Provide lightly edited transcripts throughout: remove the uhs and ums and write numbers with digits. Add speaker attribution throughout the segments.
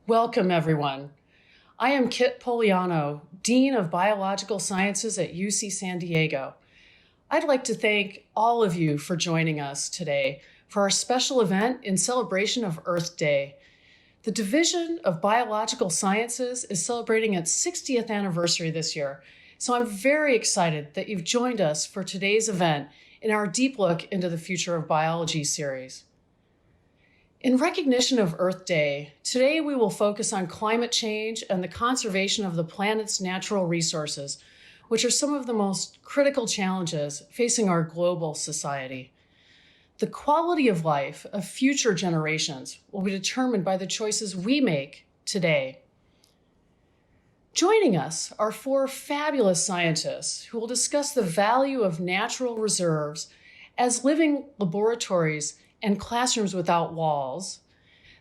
Speaker 1: Welcome, everyone. I am Kit Pogliano, Dean of Biological Sciences at UC San Diego. I'd like to thank all of you for joining us today for our special event in celebration of Earth Day. The Division of Biological Sciences is celebrating its 60th anniversary this year, so I'm very excited that you've joined us for today's event in our Deep Look into the Future of Biology series. In recognition of Earth Day, today we will focus on climate change and the conservation of the planet's natural resources, which are some of the most critical challenges facing our global society. The quality of life of future generations will be determined by the choices we make today. Joining us are four fabulous scientists who will discuss the value of natural reserves as living laboratories and classrooms without walls,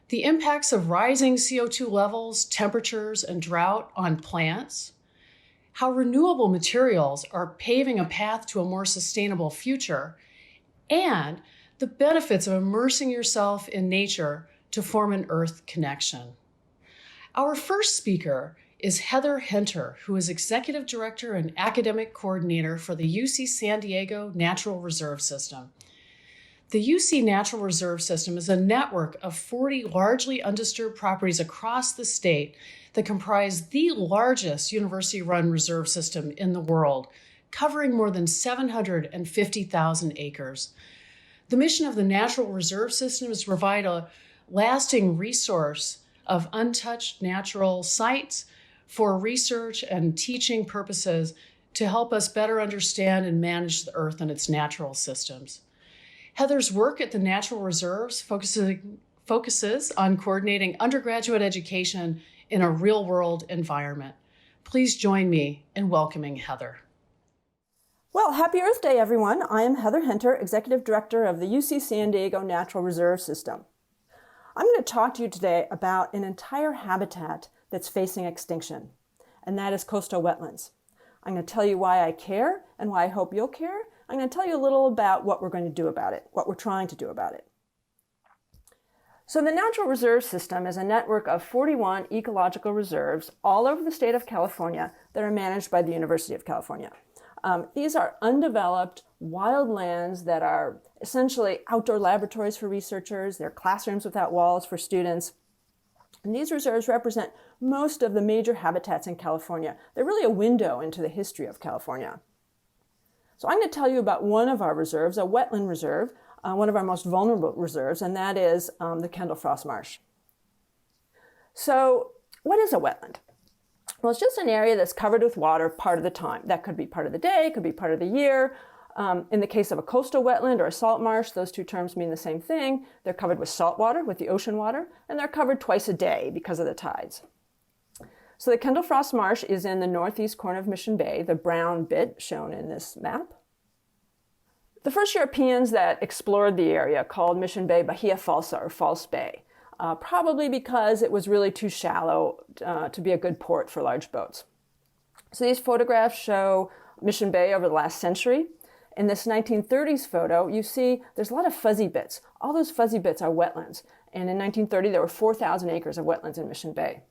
Speaker 1: the impacts of rising CO2 levels, temperatures, and drought on plants, how renewable materials are paving a path to a more sustainable future, and the benefits of immersing yourself in nature to form an Earth connection. Our first speaker is Heather Henter, who is Executive Director and Academic Coordinator for the UC San Diego Natural Reserve System. The UC Natural Reserve System is a network of 40 largely undisturbed properties across the state that comprise the largest university-run reserve system in the world, covering more than 750,000 acres. The mission of the Natural Reserve System is to provide a lasting resource of untouched natural sites for research and teaching purposes to help us better understand and manage the Earth and its natural systems. Heather's work at the Natural Reserves focuses on coordinating undergraduate education in a real-world environment. Please join me in welcoming Heather.
Speaker 2: Well, happy Earth Day, everyone. I am Heather Henter, Executive Director of the UC San Diego Natural Reserve System. I'm going to talk to you today about an entire habitat that's facing extinction, and that is coastal wetlands. I'm going to tell you why I care and why I hope you'll care. I'm going to tell you a little about what we're going to do about it, what we're trying to do about it. So the Natural Reserve System is a network of 41 ecological reserves all over the state of California that are managed by the University of California. These are undeveloped wild lands that are essentially outdoor laboratories for researchers. They're classrooms without walls for students. And these reserves represent most of the major habitats in California. They're really a window into the history of California. So I'm going to tell you about one of our reserves, a wetland reserve, one of our most vulnerable reserves, and that is the Kendall Frost Marsh. So what is a wetland? Well, it's just an area that's covered with water part of the time. That could be part of the day, could be part of the year. In the case of a coastal wetland or a salt marsh, those two terms mean the same thing. They're covered with salt water, with the ocean water, and they're covered twice a day because of the tides. So the Kendall Frost Marsh is in the northeast corner of Mission Bay, the brown bit shown in this map. The first Europeans that explored the area called Mission Bay Bahia Falsa, or False Bay, probably because it was really too shallow to be a good port for large boats. So these photographs show Mission Bay over the last century. In this 1930s photo, you see there's a lot of fuzzy bits. All those fuzzy bits are wetlands. And in 1930, there were 4,000 acres of wetlands in Mission Bay.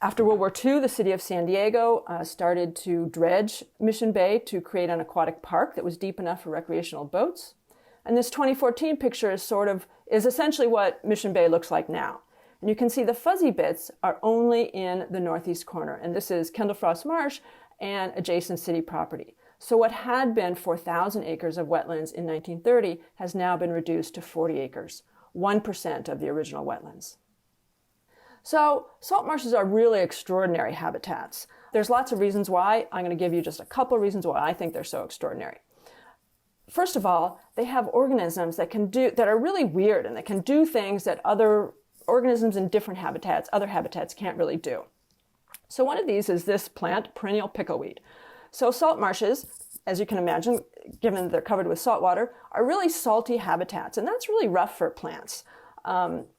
Speaker 2: After World War II, the city of San Diego started to dredge Mission Bay to create an aquatic park that was deep enough for recreational boats. And this 2014 picture is essentially what Mission Bay looks like now. And you can see the fuzzy bits are only in the northeast corner. And this is Kendall Frost Marsh and adjacent city property. So what had been 4,000 acres of wetlands in 1930 has now been reduced to 40 acres, 1% of the original wetlands. So salt marshes are really extraordinary habitats. There's lots of reasons why. I'm going to give you just a couple of reasons why I think they're so extraordinary. First of all, they have organisms that are really weird and that can do things that other organisms in different habitats, other habitats can't really do. So one of these is this plant, perennial pickleweed. So salt marshes, as you can imagine, given that they're covered with salt water, are really salty habitats, and that's really rough for plants.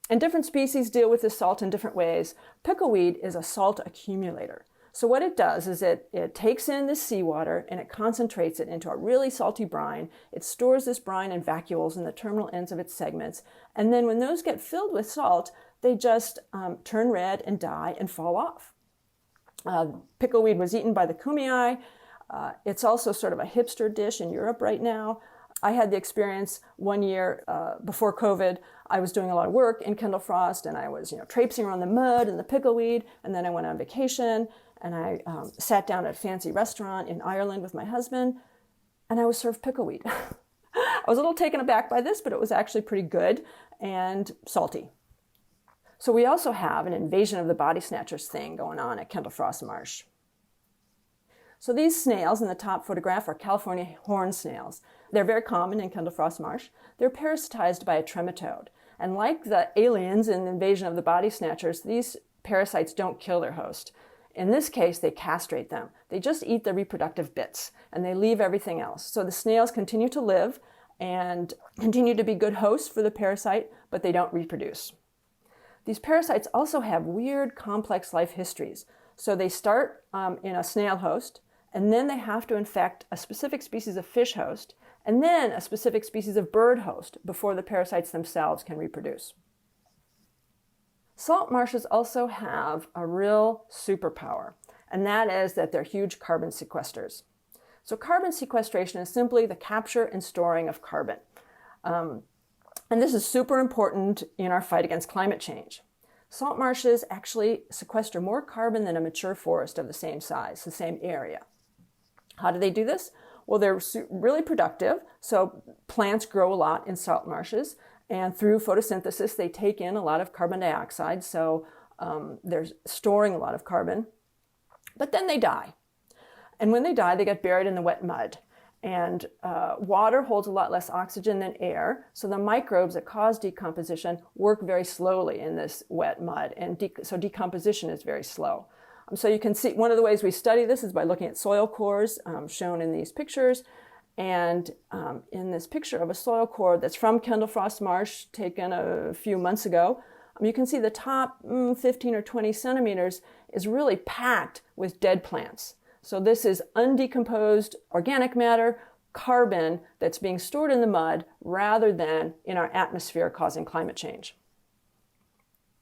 Speaker 2: And different species deal with this salt in different ways. Pickleweed is a salt accumulator. So what it does is it takes in this seawater and it concentrates it into a really salty brine. It stores this brine in vacuoles in the terminal ends of its segments. And then when those get filled with salt, they just turn red and die and fall off. Pickleweed was eaten by the kumei. It's also sort of a hipster dish in Europe right now. I had the experience one year before COVID. I was doing a lot of work in Kendall Frost, and I was, traipsing around the mud and the pickleweed. And then I went on vacation, and I sat down at a fancy restaurant in Ireland with my husband, and I was served pickleweed. I was a little taken aback by this, but it was actually pretty good and salty. So we also have an invasion of the body snatchers thing going on at Kendall Frost Marsh. So these snails in the top photograph are California horned snails. They're very common in Kendall Frost Marsh. They're parasitized by a trematode. And like the aliens in the invasion of the body snatchers, these parasites don't kill their host. In this case, they castrate them. They just eat the reproductive bits, and they leave everything else. So the snails continue to live and continue to be good hosts for the parasite, but they don't reproduce. These parasites also have weird, complex life histories. So they start in a snail host, and then they have to infect a specific species of fish host, and then a specific species of bird host before the parasites themselves can reproduce. Salt marshes also have a real superpower, and that is that they're huge carbon sequesters. So carbon sequestration is simply the capture and storing of carbon. And this is super important in our fight against climate change. Salt marshes actually sequester more carbon than a mature forest of the same size, the same area. How do they do this? Well, they're really productive. So plants grow a lot in salt marshes, and through photosynthesis, they take in a lot of carbon dioxide. So they're storing a lot of carbon, but then they die. And when they die, they get buried in the wet mud. And water holds a lot less oxygen than air, so the microbes that cause decomposition work very slowly in this wet mud, and so decomposition is very slow. So you can see one of the ways we study this is by looking at soil cores shown in these pictures. And in this picture of a soil core that's from Kendall Frost Marsh, taken a few months ago, you can see the top 15 or 20 centimeters is really packed with dead plants. So this is undecomposed organic matter, carbon that's being stored in the mud rather than in our atmosphere causing climate change.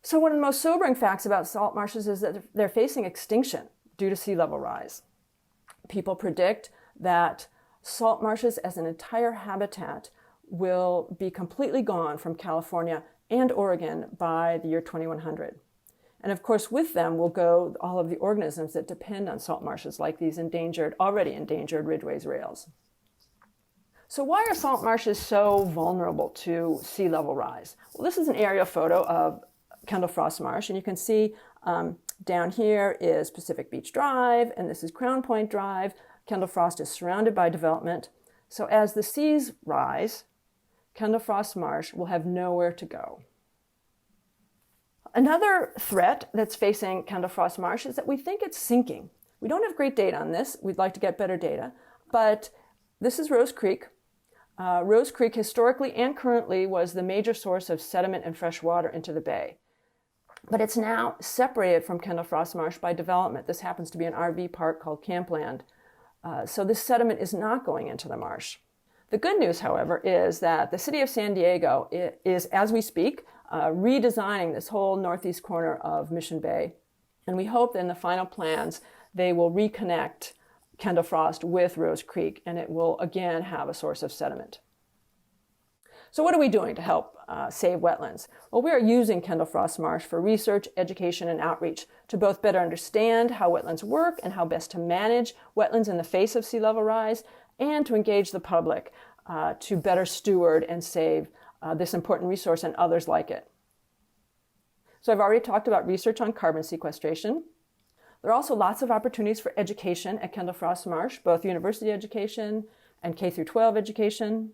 Speaker 2: So one of the most sobering facts about salt marshes is that they're facing extinction due to sea level rise. People predict that salt marshes as an entire habitat will be completely gone from California and Oregon by the year 2100. And of course, with them will go all of the organisms that depend on salt marshes, like these already endangered ridgeways rails. So why are salt marshes so vulnerable to sea level rise? Well, this is an aerial photo of Kendall Frost Marsh, and you can see down here is Pacific Beach Drive, and this is Crown Point Drive. Kendall Frost is surrounded by development. So as the seas rise, Kendall Frost Marsh will have nowhere to go. Another threat that's facing Kendall Frost Marsh is that we think it's sinking. We don't have great data on this. We'd like to get better data. But this is Rose Creek. Rose Creek historically and currently was the major source of sediment and fresh water into the bay. But it's now separated from Kendall Frost Marsh by development. This happens to be an RV park called Campland. So this sediment is not going into the marsh. The good news, however, is that the city of San Diego is, as we speak, redesigning this whole northeast corner of Mission Bay. And we hope that in the final plans, they will reconnect Kendall Frost with Rose Creek, and it will again have a source of sediment. So what are we doing to help save wetlands? Well, we are using Kendall Frost Marsh for research, education, and outreach to both better understand how wetlands work and how best to manage wetlands in the face of sea level rise, and to engage the public to better steward and save this important resource and others like it. So I've already talked about research on carbon sequestration. There are also lots of opportunities for education at Kendall Frost Marsh, both university education and K through 12 education.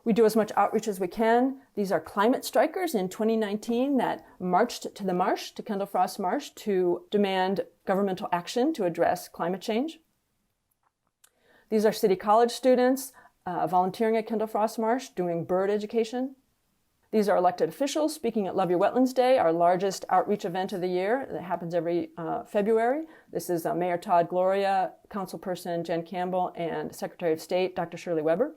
Speaker 2: We do as much outreach as we can. These are climate strikers in 2019 that marched to the marsh, to Kendall Frost Marsh, to demand governmental action to address climate change. These are City College students volunteering at Kendall Frost Marsh doing bird education. These are elected officials speaking at Love Your Wetlands Day, our largest outreach event of the year that happens every February. This is Mayor Todd Gloria, Councilperson Jen Campbell, and Secretary of State Dr. Shirley Weber.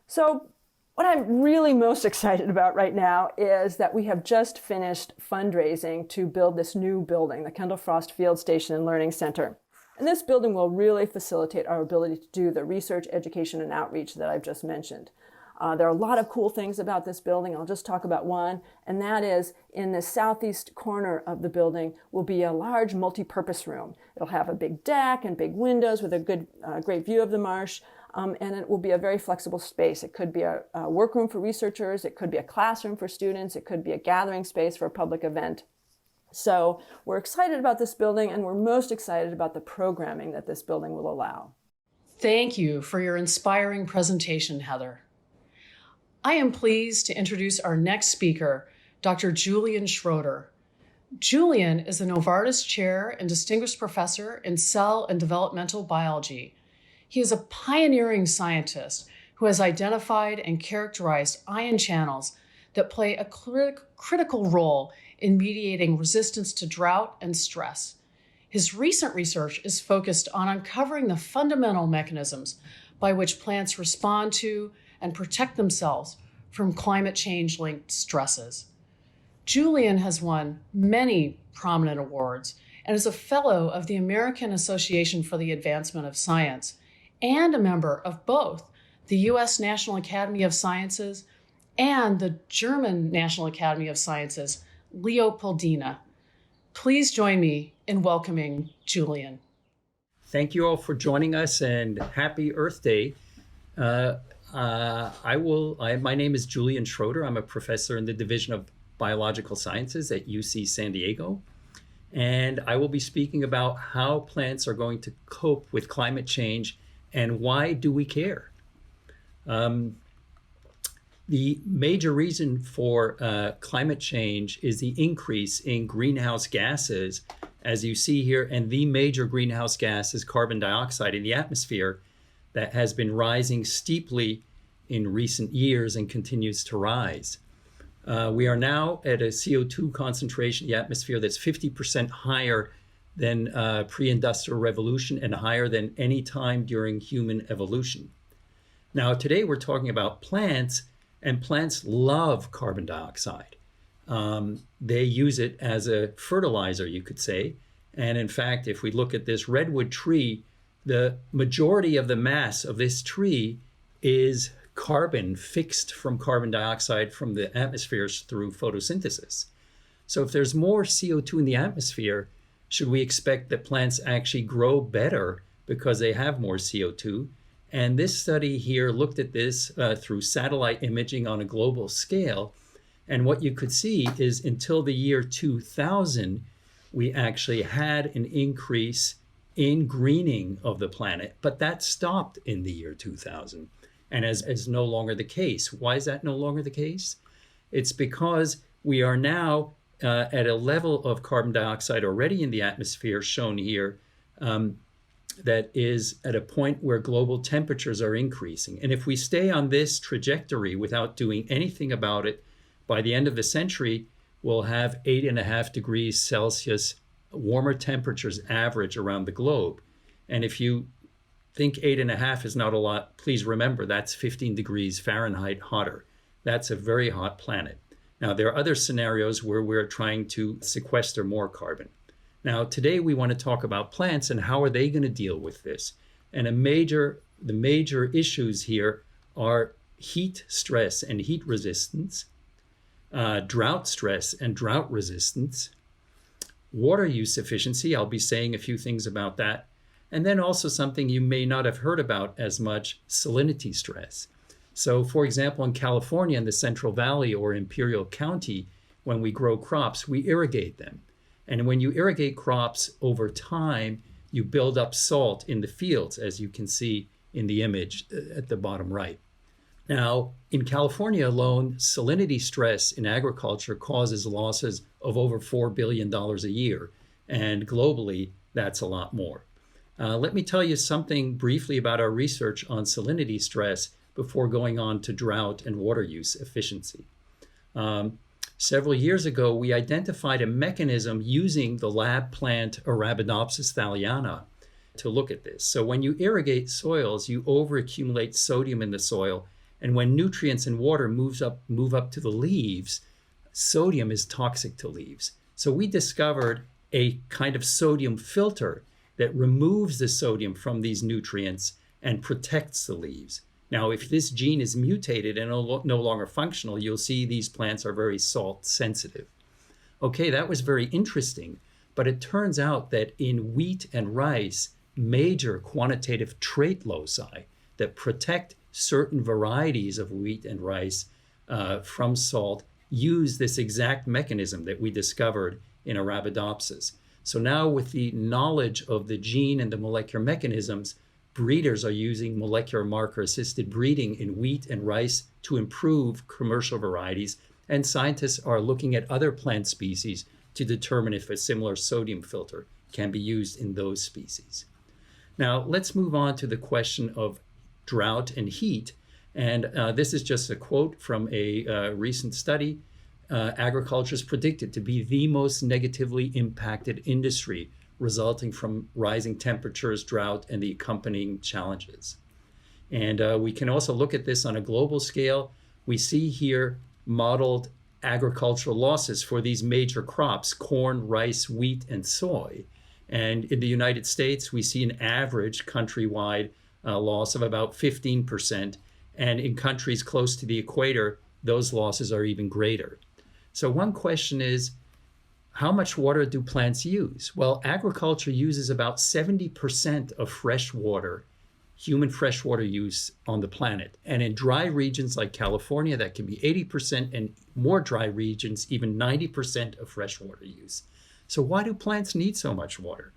Speaker 2: So what I'm really most excited about right now is that we have just finished fundraising to build this new building, the Kendall Frost Field Station and Learning Center. And this building will really facilitate our ability to do the research, education, and outreach that I've just mentioned. There are a lot of cool things about this building. I'll just talk about one, and that is in the southeast corner of the building will be a large multi-purpose room. It'll have a big deck and big windows with a great view of the marsh, and it will be a very flexible space. It could be a workroom for researchers, it could be a classroom for students, it could be a gathering space for a public event. So we're excited about this building, and we're most excited about the programming that this building will allow.
Speaker 1: Thank you for your inspiring presentation, Heather. I am pleased to introduce our next speaker, Dr. Julian Schroeder. Julian is the Novartis Chair and Distinguished Professor in Cell and Developmental Biology. He is a pioneering scientist who has identified and characterized ion channels that play a critical role in mediating resistance to drought and stress. His recent research is focused on uncovering the fundamental mechanisms by which plants respond to and protect themselves from climate change-linked stresses. Julian has won many prominent awards and is a fellow of the American Association for the Advancement of Science and a member of both the U.S. National Academy of Sciences and the German National Academy of Sciences, Leopoldina. Please join me in welcoming Julian.
Speaker 3: Thank you all for joining us, and happy Earth Day. My name is Julian Schroeder. I'm a professor in the Division of Biological Sciences at UC San Diego. And I will be speaking about how plants are going to cope with climate change and why do we care. The major reason for climate change is the increase in greenhouse gases, as you see here, and the major greenhouse gas is carbon dioxide in the atmosphere that has been rising steeply in recent years and continues to rise. We are now at a CO2 concentration in the atmosphere that's 50% higher than pre-industrial revolution and higher than any time during human evolution. Now, today we're talking about plants, and plants love carbon dioxide. They use it as a fertilizer, you could say. And in fact, if we look at this redwood tree, the majority of the mass of this tree is carbon fixed from carbon dioxide from the atmosphere through photosynthesis. So if there's more CO2 in the atmosphere, should we expect that plants actually grow better because they have more CO2? And this study here looked at this through satellite imaging on a global scale. And what you could see is until the year 2000, we actually had an increase in greening of the planet, but that stopped in the year 2000 and is no longer the case. Why is that no longer the case? It's because we are now at a level of carbon dioxide already in the atmosphere, shown here, that is at a point where global temperatures are increasing. And if we stay on this trajectory without doing anything about it, by the end of the century, we'll have 8.5 degrees Celsius warmer temperatures average around the globe. And if you think 8.5 is not a lot, please remember that's 15 degrees Fahrenheit hotter. That's a very hot planet. Now, there are other scenarios where we're trying to sequester more carbon. Now, today we want to talk about plants and how are they going to deal with this. And the major issues here are heat stress and heat resistance, drought stress and drought resistance, water use efficiency. I'll be saying a few things about that. And then also something you may not have heard about as much, salinity stress. So for example, in California, in the Central Valley or Imperial County, when we grow crops, we irrigate them. And when you irrigate crops over time, you build up salt in the fields, as you can see in the image at the bottom right. Now, in California alone, salinity stress in agriculture causes losses of over $4 billion a year. And globally, that's a lot more. Let me tell you something briefly about our research on salinity stress before going on to drought and water use efficiency. Several years ago, we identified a mechanism using the lab plant Arabidopsis thaliana to look at this. So when you irrigate soils, you overaccumulate sodium in the soil, and when nutrients and water move up to the leaves, sodium is toxic to leaves. So we discovered a kind of sodium filter that removes the sodium from these nutrients and protects the leaves. Now, if this gene is mutated and no longer functional, you'll see these plants are very salt sensitive. Okay, that was very interesting, but it turns out that in wheat and rice, major quantitative trait loci that protect certain varieties of wheat and rice from salt use this exact mechanism that we discovered in Arabidopsis. So now with the knowledge of the gene and the molecular mechanisms, breeders are using molecular marker-assisted breeding in wheat and rice to improve commercial varieties, and scientists are looking at other plant species to determine if a similar sodium filter can be used in those species. Now, let's move on to the question of drought and heat. And this is just a quote from a recent study. Agriculture is predicted to be the most negatively impacted industry resulting from rising temperatures, drought, and the accompanying challenges. And we can also look at this on a global scale. We see here modeled agricultural losses for these major crops: corn, rice, wheat, and soy. And in the United States, we see an average countrywide loss of about 15%. And in countries close to the equator, those losses are even greater. So one question is, how much water do plants use? Well, agriculture uses about 70% of fresh water, human freshwater use on the planet. And in dry regions like California, that can be 80%, and more dry regions, even 90% of freshwater use. So why do plants need so much water?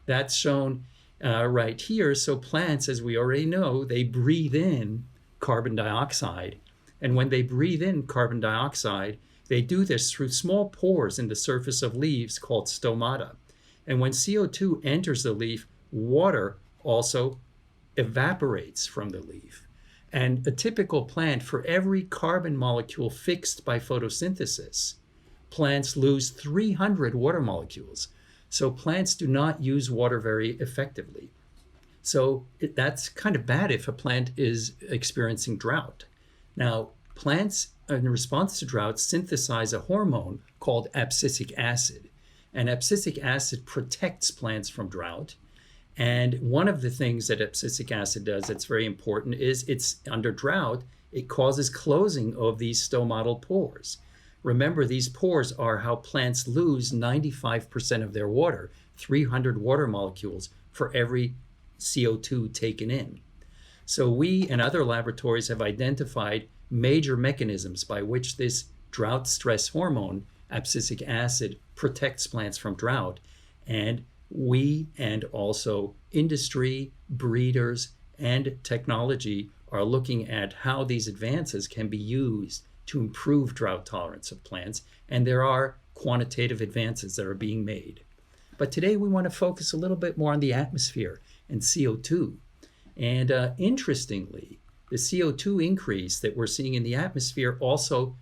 Speaker 3: That's shown right here. So plants, as we already know, they breathe in carbon dioxide. And when they breathe in carbon dioxide, they do this through small pores in the surface of leaves called stomata. And when CO2 enters the leaf, water also evaporates from the leaf. And a typical plant, for every carbon molecule fixed by photosynthesis, plants lose 300 water molecules. So plants do not use water very effectively. So that's kind of bad if a plant is experiencing drought. Now, plants, in response to drought, synthesize a hormone called abscisic acid. And abscisic acid protects plants from drought. And one of the things that abscisic acid does that's very important is it's under drought, it causes closing of these stomatal pores. Remember, these pores are how plants lose 95% of their water, 300 water molecules for every CO2 taken in. So we and other laboratories have identified major mechanisms by which this drought stress hormone, abscisic acid, protects plants from drought. And we and also industry, breeders, and technology are looking at how these advances can be used to improve drought tolerance of plants. And there are quantitative advances that are being made. But today we want to focus a little bit more on the atmosphere and CO2. And interestingly, the CO2 increase that we're seeing in the atmosphere also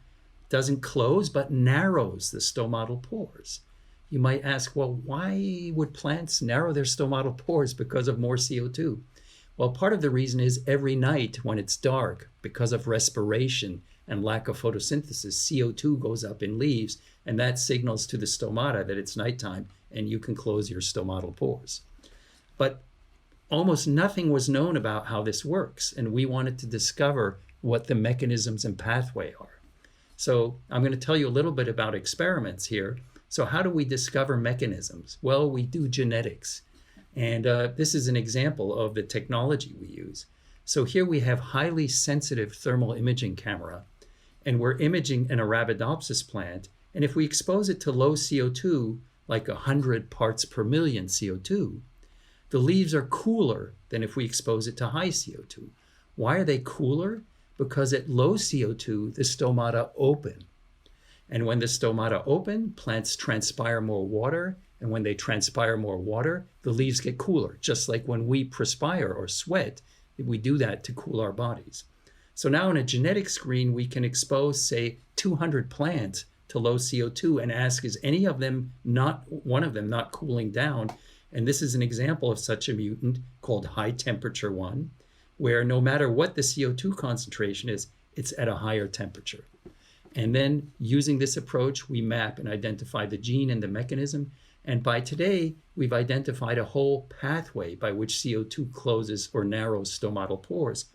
Speaker 3: doesn't close but narrows the stomatal pores. You might ask, well, why would plants narrow their stomatal pores because of more CO2? Well, part of the reason is every night when it's dark, because of respiration and lack of photosynthesis, CO2 goes up in leaves, and that signals to the stomata that it's nighttime and you can close your stomatal pores. But almost nothing was known about how this works, and we wanted to discover what the mechanisms and pathway are. So I'm going to tell you a little bit about experiments here. So how do we discover mechanisms? Well, we do genetics. And this is an example of the technology we use. So here we have highly sensitive thermal imaging camera, and we're imaging an Arabidopsis plant. And if we expose it to low CO2, like 100 parts per million CO2, the leaves are cooler than if we expose it to high CO2. Why are they cooler? Because at low CO2, the stomata open. And when the stomata open, plants transpire more water. And when they transpire more water, the leaves get cooler, just like when we perspire or sweat, we do that to cool our bodies. So now in a genetic screen, we can expose, say, 200 plants to low CO2 and ask, is any of them not, one of them not cooling down? And this is an example of such a mutant called high temperature 1, where no matter what the CO2 concentration is, it's at a higher temperature. And then using this approach, we map and identify the gene and the mechanism. And by today, we've identified a whole pathway by which CO2 closes or narrows stomatal pores.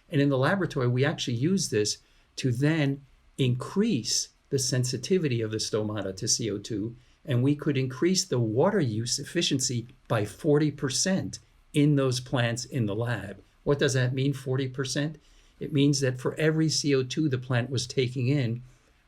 Speaker 3: And in the laboratory, we actually use this to then increase the sensitivity of the stomata to CO2, and we could increase the water use efficiency by 40% in those plants in the lab. What does that mean, 40%? It means that for every CO2 the plant was taking in,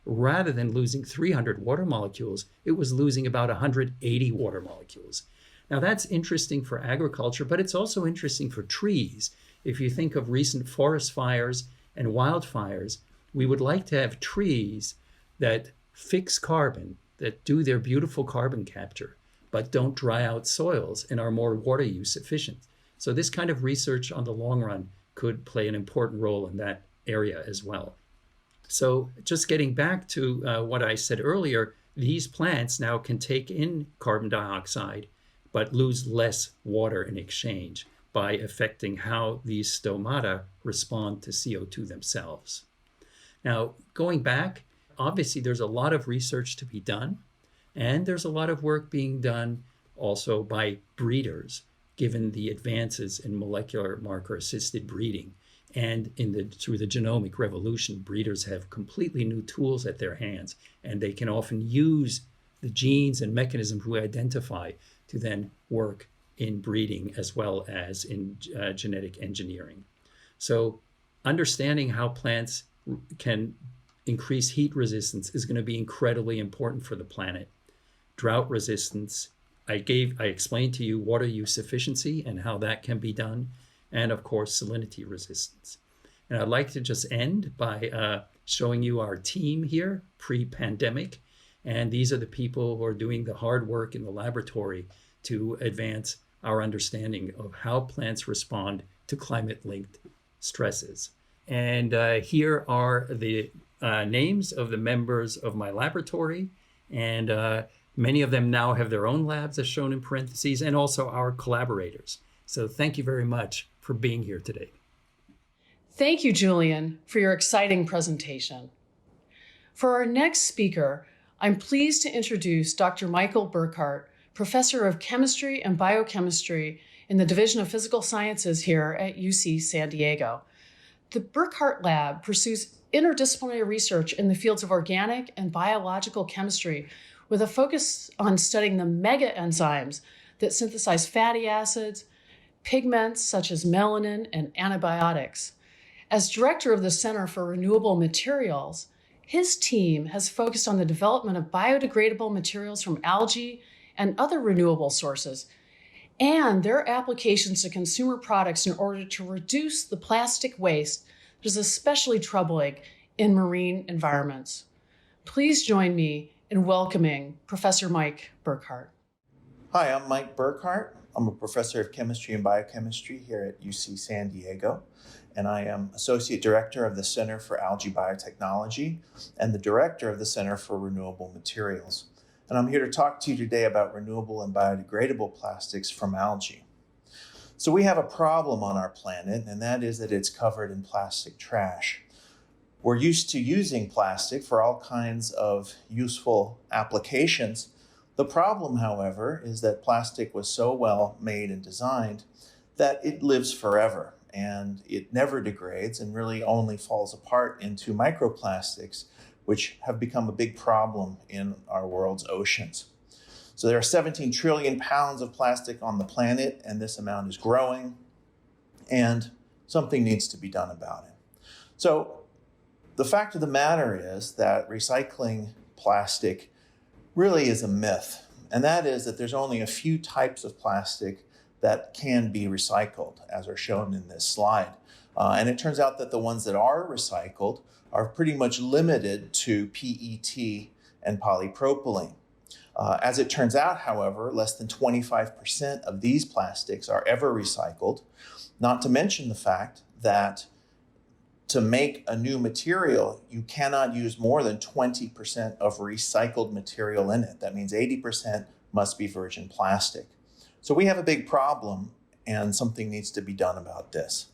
Speaker 3: rather than losing 300 water molecules, it was losing about 180 water molecules. Now that's interesting for agriculture, but it's also interesting for trees. If you think of recent forest fires and wildfires, we would like to have trees that fix carbon, that do their beautiful carbon capture, but don't dry out soils and are more water use efficient. So this kind of research on the long run could play an important role in that area as well. So just getting back to what I said earlier, these plants now can take in carbon dioxide, but lose less water in exchange by affecting how these stomata respond to CO2 themselves. Now, going back, obviously there's a lot of research to be done, and there's a lot of work being done also by breeders, given the advances in molecular marker-assisted breeding. And through the genomic revolution, breeders have completely new tools at their hands, and they can often use the genes and mechanisms we identify to then work in breeding as well as in genetic engineering. So understanding how plants can increase heat resistance is going to be incredibly important for the planet. Drought resistance, I explained to you water use efficiency and how that can be done, and of course salinity resistance. And I'd like to just end by showing you our team here pre-pandemic, and these are the people who are doing the hard work in the laboratory to advance our understanding of how plants respond to climate-linked stresses. And here are the names of the members of my laboratory, and many of them now have their own labs as shown in parentheses, and also our collaborators. So thank you very much for being here today.
Speaker 1: Thank you, Julian, for your exciting presentation. For our next speaker, I'm pleased to introduce Dr. Michael Burkart, Professor of Chemistry and Biochemistry in the Division of Physical Sciences here at UC San Diego. The Burkart Lab pursues interdisciplinary research in the fields of organic and biological chemistry with a focus on studying the mega enzymes that synthesize fatty acids, pigments such as melanin, and antibiotics. As director of the Center for Renewable Materials, his team has focused on the development of biodegradable materials from algae and other renewable sources, and their applications to consumer products in order to reduce the plastic waste that is especially troubling in marine environments. Please join me in welcoming Professor Mike Burkart.
Speaker 4: Hi, I'm Mike Burkart. I'm a professor of chemistry and biochemistry here at UC San Diego, and I am Associate Director of the Center for Algae Biotechnology and the Director of the Center for Renewable Materials. And I'm here to talk to you today about renewable and biodegradable plastics from algae. So we have a problem on our planet, and that is that it's covered in plastic trash. We're used to using plastic for all kinds of useful applications. The problem, however, is that plastic was so well made and designed that it lives forever, and it never degrades and really only falls apart into microplastics, which have become a big problem in our world's oceans. So there are 17 trillion pounds of plastic on the planet, and this amount is growing, and something needs to be done about it. So the fact of the matter is that recycling plastic really is a myth, and that is that there's only a few types of plastic that can be recycled, as are shown in this slide. And it turns out that the ones that are recycled are pretty much limited to PET and polypropylene. As it turns out, however, less than 25% of these plastics are ever recycled, not to mention the fact that to make a new material, you cannot use more than 20% of recycled material in it. That means 80% must be virgin plastic. So we have a big problem, and something needs to be done about this.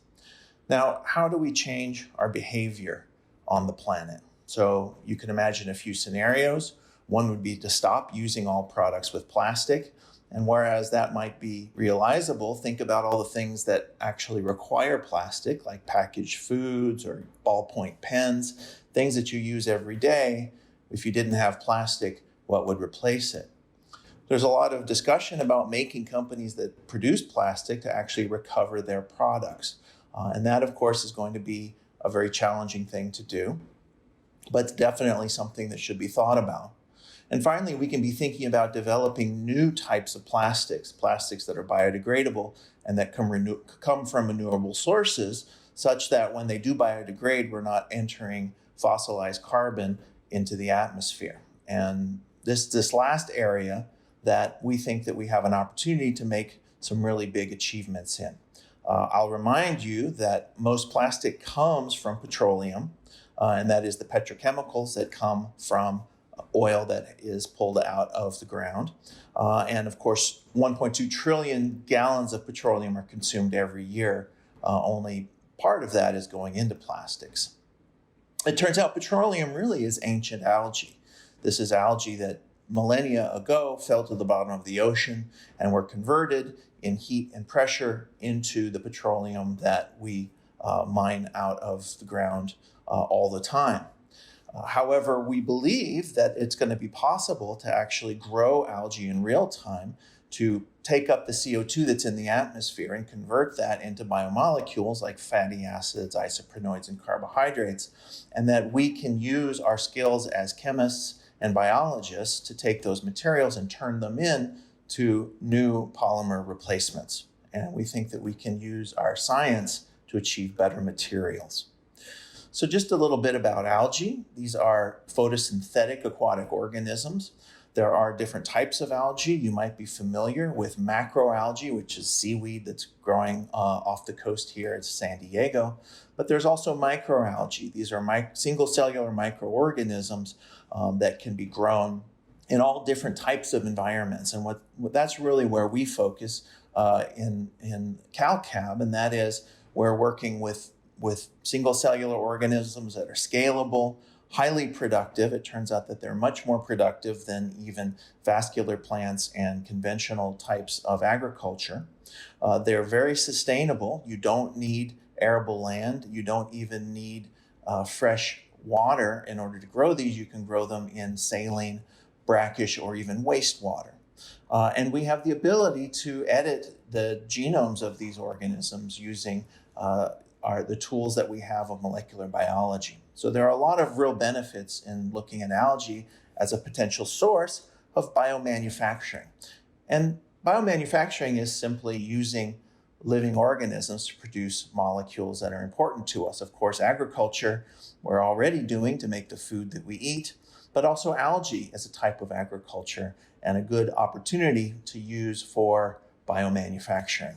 Speaker 4: Now, how do we change our behavior on the planet? So you can imagine a few scenarios. One would be to stop using all products with plastic. And whereas that might be realizable, think about all the things that actually require plastic, like packaged foods or ballpoint pens, things that you use every day. If you didn't have plastic, what would replace it? There's a lot of discussion about making companies that produce plastic to actually recover their products. And that, of course, is going to be a very challenging thing to do, but it's definitely something that should be thought about. And finally, we can be thinking about developing new types of plastics that are biodegradable and that come from renewable sources, such that when they do biodegrade, we're not entering fossilized carbon into the atmosphere. And this last area that we think that we have an opportunity to make some really big achievements in. I'll remind you that most plastic comes from petroleum, and that is the petrochemicals that come from oil that is pulled out of the ground. And of course, 1.2 trillion gallons of petroleum are consumed every year. Only part of that is going into plastics. It turns out petroleum really is ancient algae. This is algae that millennia ago fell to the bottom of the ocean and were converted in heat and pressure into the petroleum that we mine out of the ground all the time. However, we believe that it's going to be possible to actually grow algae in real time to take up the CO2 that's in the atmosphere and convert that into biomolecules like fatty acids, isoprenoids, and carbohydrates, and that we can use our skills as chemists and biologists to take those materials and turn them in to new polymer replacements. And we think that we can use our science to achieve better materials. So just a little bit about algae. These are photosynthetic aquatic organisms. There are different types of algae. You might be familiar with macroalgae, which is seaweed that's growing off the coast here at San Diego. But there's also microalgae. These are single cellular microorganisms that can be grown in all different types of environments. And what that's really where we focus in CalCab, and that is we're working with single cellular organisms that are scalable, highly productive. It turns out that they're much more productive than even vascular plants and conventional types of agriculture. They're very sustainable. You don't need arable land. You don't even need fresh water in order to grow these. You can grow them in saline, brackish, or even wastewater. And we have the ability to edit the genomes of these organisms using the tools that we have of molecular biology. So there are a lot of real benefits in looking at algae as a potential source of biomanufacturing. And biomanufacturing is simply using living organisms to produce molecules that are important to us. Of course, agriculture we're already doing to make the food that we eat, but also algae as a type of agriculture and a good opportunity to use for biomanufacturing.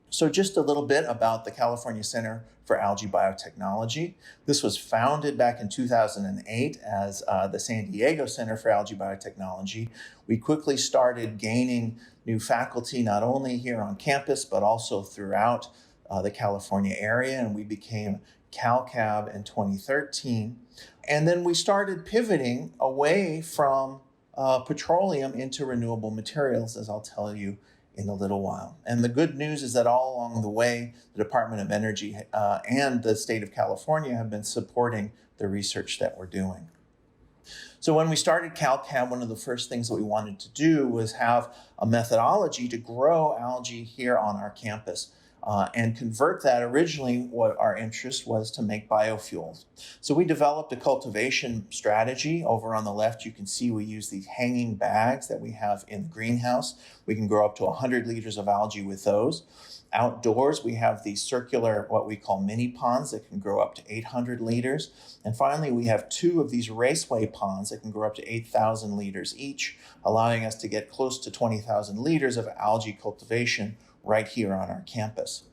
Speaker 4: So just a little bit about the California Center for Algae Biotechnology. This was founded back in 2008 as the San Diego Center for Algae Biotechnology. We quickly started gaining new faculty, not only here on campus, but also throughout the California area, and we became CalCab in 2013. And then we started pivoting away from petroleum into renewable materials, as I'll tell you in a little while. And the good news is that all along the way, the Department of Energy and the state of California have been supporting the research that we're doing. So when we started CalCab, one of the first things that we wanted to do was have a methodology to grow algae here on our campus and convert that. Originally, what our interest was to make biofuels. So we developed a cultivation strategy. Over on the left, you can see we use these hanging bags that we have in the greenhouse. We can grow up to 100 liters of algae with those. Outdoors, we have these circular, what we call mini ponds that can grow up to 800 liters. And finally, we have 2 of these raceway ponds that can grow up to 8,000 liters each, allowing us to get close to 20,000 liters of algae cultivation right here on our campus.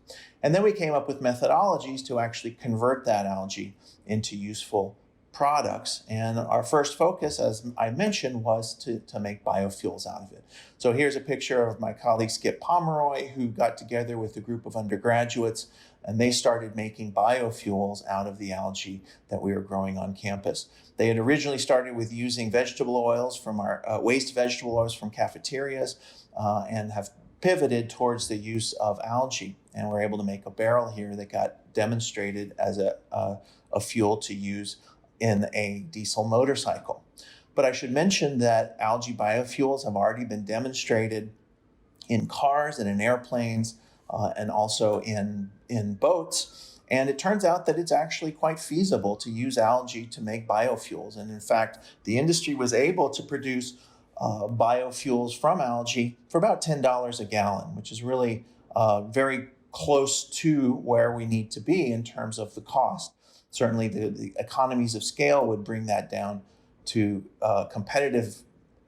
Speaker 4: And then we came up with methodologies to actually convert that algae into useful products. And our first focus, as I mentioned, was to make biofuels out of it. So here's a picture of my colleague Skip Pomeroy, who got together with a group of undergraduates, and they started making biofuels out of the algae that we were growing on campus. They had originally started with using vegetable oils from our waste vegetable oils from cafeterias and have pivoted towards the use of algae. And we're able to make a barrel here that got demonstrated as a fuel to use in a diesel motorcycle. But I should mention that algae biofuels have already been demonstrated in cars and in airplanes and also in boats. And it turns out that it's actually quite feasible to use algae to make biofuels. And in fact, the industry was able to produce biofuels from algae for about $10 a gallon, which is really very close to where we need to be in terms of the cost. Certainly the economies of scale would bring that down to competitive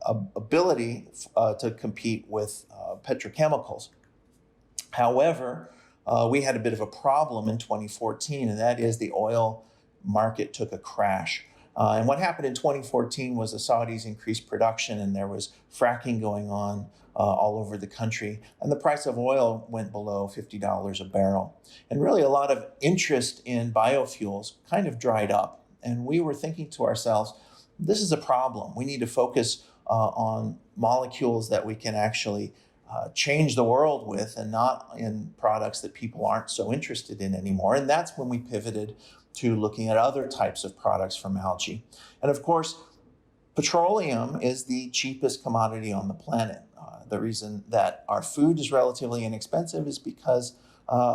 Speaker 4: ability to compete with petrochemicals. However, we had a bit of a problem in 2014, and that is the oil market took a crash. And what happened in 2014 was the Saudis increased production and there was fracking going on all over the country. And the price of oil went below $50 a barrel. And really a lot of interest in biofuels kind of dried up. And we were thinking to ourselves, this is a problem. We need to focus on molecules that we can actually change the world with and not in products that people aren't so interested in anymore. And that's when we pivoted to looking at other types of products from algae. And of course, petroleum is the cheapest commodity on the planet. The reason that our food is relatively inexpensive is because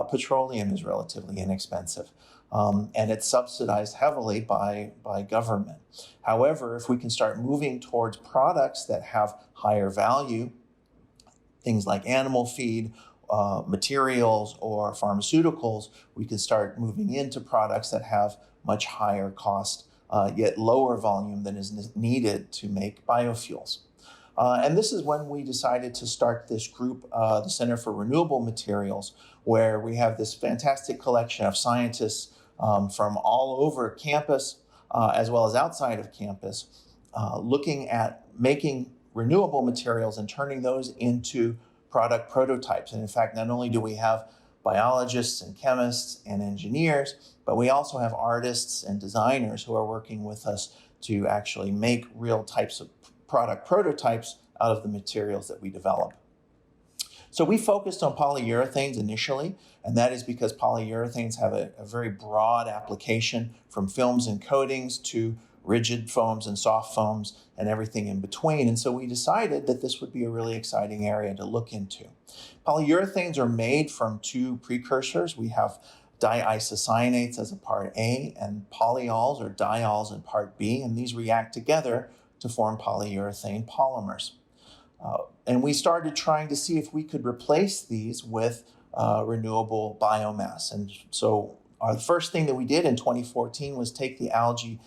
Speaker 4: petroleum is relatively inexpensive. And it's subsidized heavily by government. However, if we can start moving towards products that have higher value, things like animal feed, materials, or pharmaceuticals, we can start moving into products that have much higher cost, yet lower volume than is needed to make biofuels. And this is when we decided to start this group, the Center for Renewable Materials, where we have this fantastic collection of scientists from all over campus, as well as outside of campus, looking at making renewable materials and turning those into product prototypes. And in fact, not only do we have biologists and chemists and engineers, but we also have artists and designers who are working with us to actually make real types of product prototypes out of the materials that we develop. So we focused on polyurethanes initially, and that is because polyurethanes have a very broad application from films and coatings to rigid foams and soft foams and everything in between. And so we decided that this would be a really exciting area to look into. Polyurethanes are made from two precursors. We have diisocyanates as a part A and polyols or diols in part B, and these react together to form polyurethane polymers. And we started trying to see if we could replace these with renewable biomass. And so the first thing that we did in 2014 was take the algae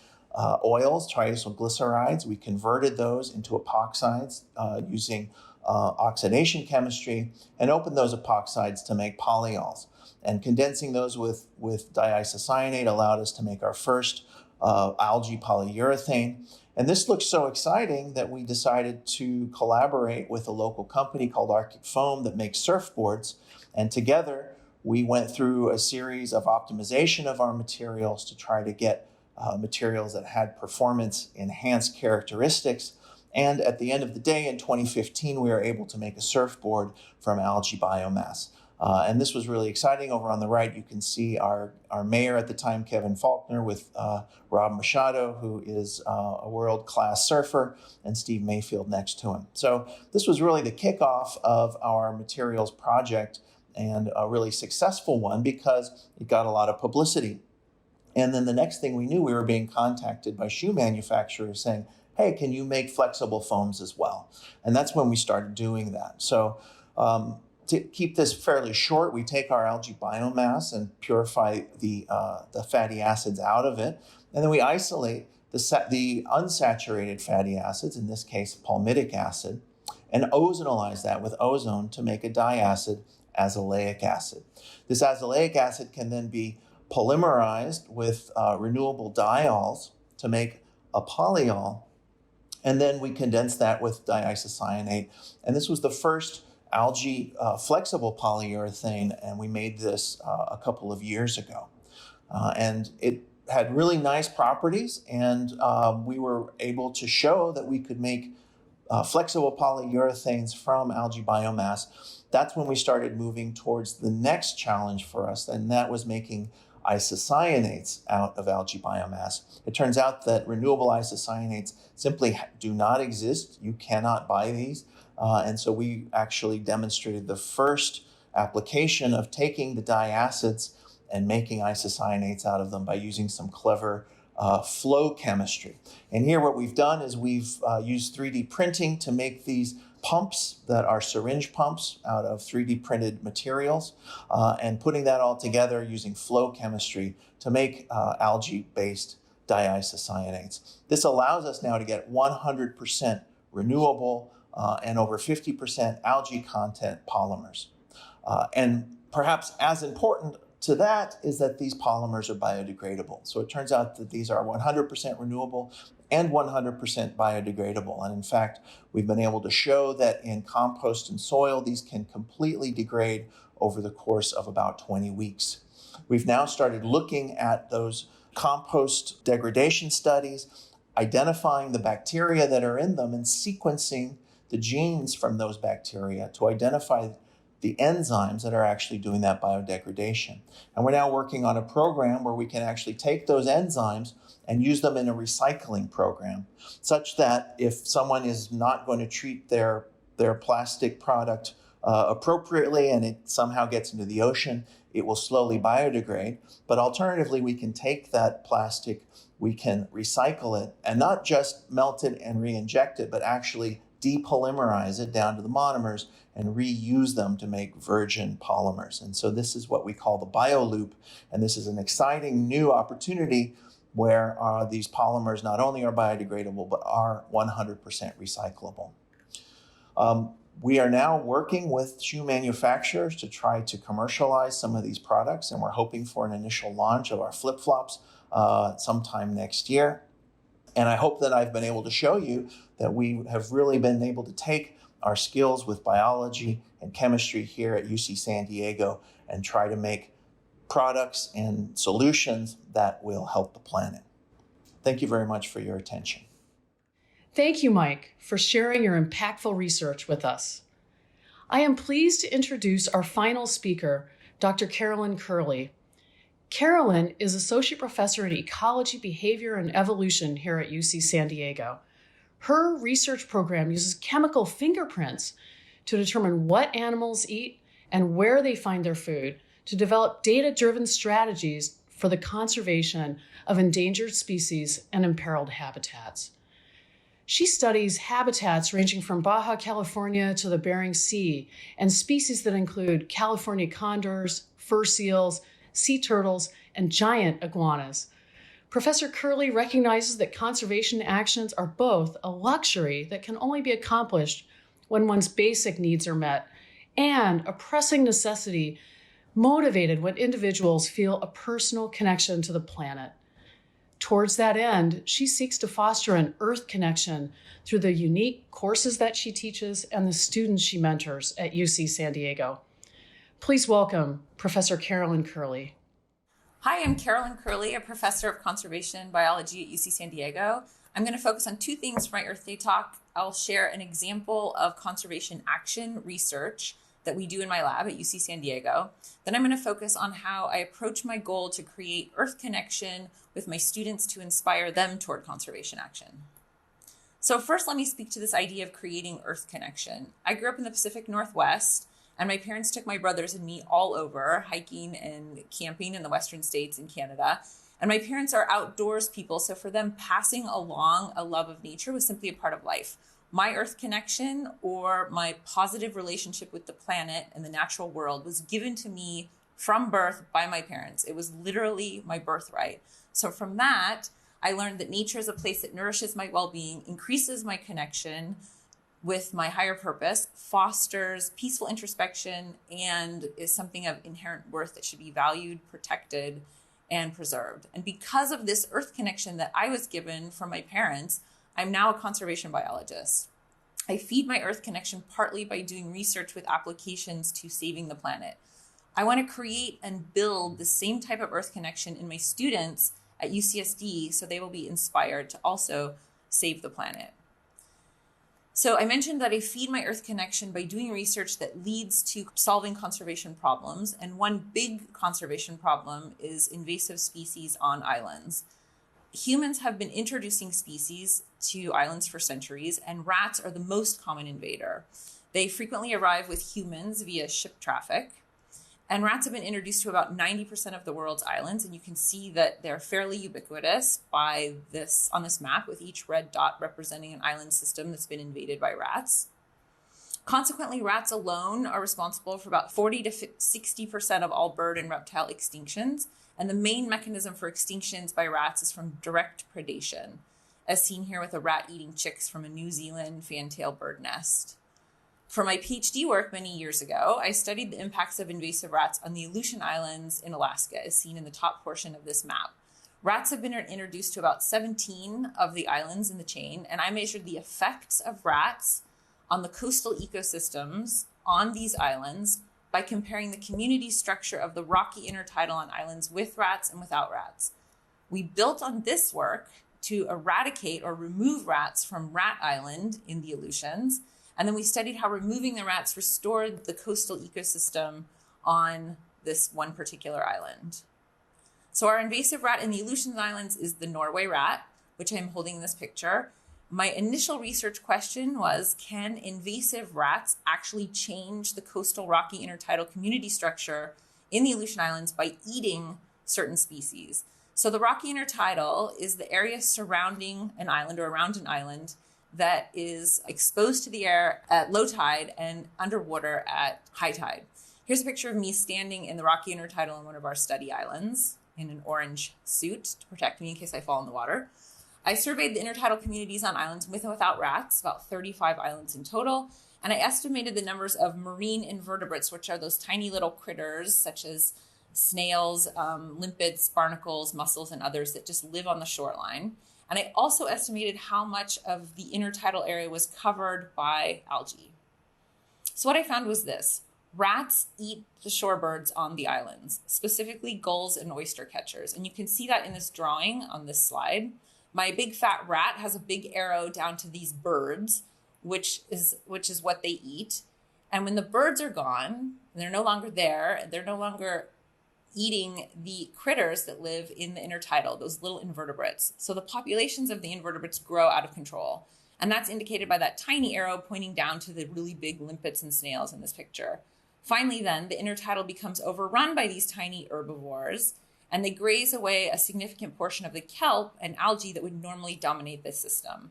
Speaker 4: oils, triacylglycerides. We converted those into epoxides using oxidation chemistry and opened those epoxides to make polyols. And condensing those with diisocyanate allowed us to make our first algae polyurethane. And this looked so exciting that we decided to collaborate with a local company called Arctic Foam that makes surfboards. And together we went through a series of optimization of our materials to try to get materials that had performance enhanced characteristics. And at the end of the day, in 2015, we were able to make a surfboard from algae biomass. And this was really exciting. Over on the right, you can see our mayor at the time, Kevin Faulkner, with Rob Machado, who is a world-class surfer, and Steve Mayfield next to him. So this was really the kickoff of our materials project, and a really successful one because it got a lot of publicity. And then the next thing we knew, we were being contacted by shoe manufacturers saying, hey, can you make flexible foams as well? And that's when we started doing that. So to keep this fairly short, we take our algae biomass and purify the fatty acids out of it. And then we isolate the unsaturated fatty acids, in this case, palmitic acid, and ozonolize that with ozone to make a diacid azelaic acid. This azelaic acid can then be polymerized with renewable diols to make a polyol, and then we condense that with diisocyanate. And this was the first algae flexible polyurethane, and we made this a couple of years ago. And it had really nice properties, and we were able to show that we could make flexible polyurethanes from algae biomass. That's when we started moving towards the next challenge for us, and that was making isocyanates out of algae biomass. It turns out that renewable isocyanates simply do not exist. You cannot buy these. And so we actually demonstrated the first application of taking the diacids and making isocyanates out of them by using some clever flow chemistry. And here what we've done is we've used 3D printing to make these pumps that are syringe pumps out of 3D printed materials, and putting that all together using flow chemistry to make algae-based diisocyanates. This allows us now to get 100% renewable and over 50% algae content polymers. And perhaps as important to that is that these polymers are biodegradable. So it turns out that these are 100% renewable and 100% biodegradable. And in fact, we've been able to show that in compost and soil, these can completely degrade over the course of about 20 weeks. We've now started looking at those compost degradation studies, identifying the bacteria that are in them and sequencing the genes from those bacteria to identify the enzymes that are actually doing that biodegradation. And we're now working on a program where we can actually take those enzymes and use them in a recycling program, such that if someone is not going to treat their plastic product appropriately and it somehow gets into the ocean, it will slowly biodegrade. But alternatively, we can take that plastic, we can recycle it, and not just melt it and re-inject it, but actually depolymerize it down to the monomers and reuse them to make virgin polymers. And so this is what we call the bioloop, and this is an exciting new opportunity where these polymers not only are biodegradable, but are 100% recyclable. We are now working with shoe manufacturers to try to commercialize some of these products, and we're hoping for an initial launch of our flip-flops sometime next year. And I hope that I've been able to show you that we have really been able to take our skills with biology and chemistry here at UC San Diego and try to make products and solutions that will help the planet. Thank you very much for your attention.
Speaker 1: Thank you, Mike, for sharing your impactful research with us. I am pleased to introduce our final speaker, Dr. Carolyn Kurle. Carolyn is Associate Professor in Ecology, Behavior, and Evolution here at UC San Diego. Her research program uses chemical fingerprints to determine what animals eat and where they find their food to develop data-driven strategies for the conservation of endangered species and imperiled habitats. She studies habitats ranging from Baja California to the Bering Sea and species that include California condors, fur seals, sea turtles, and giant iguanas. Professor Kurle recognizes that conservation actions are both a luxury that can only be accomplished when one's basic needs are met, and a pressing necessity motivated when individuals feel a personal connection to the planet. Towards that end, she seeks to foster an earth connection through the unique courses that she teaches and the students she mentors at UC San Diego. Please welcome Professor Carolyn Kurle.
Speaker 5: Hi, I'm Carolyn Kurle, a professor of conservation biology at UC San Diego. I'm going to focus on two things for my Earth Day talk. I'll share an example of conservation action research that we do in my lab at UC San Diego. Then I'm going to focus on how I approach my goal to create Earth connection with my students to inspire them toward conservation action. So first, let me speak to this idea of creating Earth connection. I grew up in the Pacific Northwest, and my parents took my brothers and me all over, hiking and camping in the Western states and Canada. And my parents are outdoors people, so for them, passing along a love of nature was simply a part of life. My Earth connection, or my positive relationship with the planet and the natural world, was given to me from birth by my parents. It was literally my birthright. So from that, I learned that nature is a place that nourishes my well-being, increases my connection, with my higher purpose, fosters peaceful introspection, and is something of inherent worth that should be valued, protected, and preserved. And because of this earth connection that I was given from my parents, I'm now a conservation biologist. I feed my earth connection partly by doing research with applications to saving the planet. I want to create and build the same type of earth connection in my students at UCSD so they will be inspired to also save the planet. So I mentioned that I feed my earth connection by doing research that leads to solving conservation problems. And one big conservation problem is invasive species on islands. Humans have been introducing species to islands for centuries, and rats are the most common invader. They frequently arrive with humans via ship traffic. And rats have been introduced to about 90% of the world's islands, and you can see that they're fairly ubiquitous on this map, with each red dot representing an island system that's been invaded by rats. Consequently, rats alone are responsible for about 40 to 60% of all bird and reptile extinctions, and the main mechanism for extinctions by rats is from direct predation, as seen here with a rat eating chicks from a New Zealand fantail bird nest. For my PhD work many years ago, I studied the impacts of invasive rats on the Aleutian Islands in Alaska, as seen in the top portion of this map. Rats have been introduced to about 17 of the islands in the chain, and I measured the effects of rats on the coastal ecosystems on these islands by comparing the community structure of the rocky intertidal on islands with rats and without rats. We built on this work to eradicate or remove rats from Rat Island in the Aleutians. And then we studied how removing the rats restored the coastal ecosystem on this one particular island. So our invasive rat in the Aleutian Islands is the Norway rat, which I'm holding in this picture. My initial research question was, can invasive rats actually change the coastal rocky intertidal community structure in the Aleutian Islands by eating certain species? So the rocky intertidal is the area surrounding an island or around an island that is exposed to the air at low tide and underwater at high tide. Here's a picture of me standing in the rocky intertidal on one of our study islands in an orange suit to protect me in case I fall in the water. I surveyed the intertidal communities on islands with and without rats, about 35 islands in total, and I estimated the numbers of marine invertebrates, which are those tiny little critters such as snails, limpets, barnacles, mussels, and others that just live on the shoreline. And I also estimated how much of the intertidal area was covered by algae. So what I found was this. Rats eat the shorebirds on the islands, specifically gulls and oyster catchers. And you can see that in this drawing on this slide. My big fat rat has a big arrow down to these birds, which is what they eat. And when the birds are gone, and they're no longer there, they're no longer eating the critters that live in the intertidal, those little invertebrates. So the populations of the invertebrates grow out of control. And that's indicated by that tiny arrow pointing down to the really big limpets and snails in this picture. Finally, then, the intertidal becomes overrun by these tiny herbivores, and they graze away a significant portion of the kelp and algae that would normally dominate this system.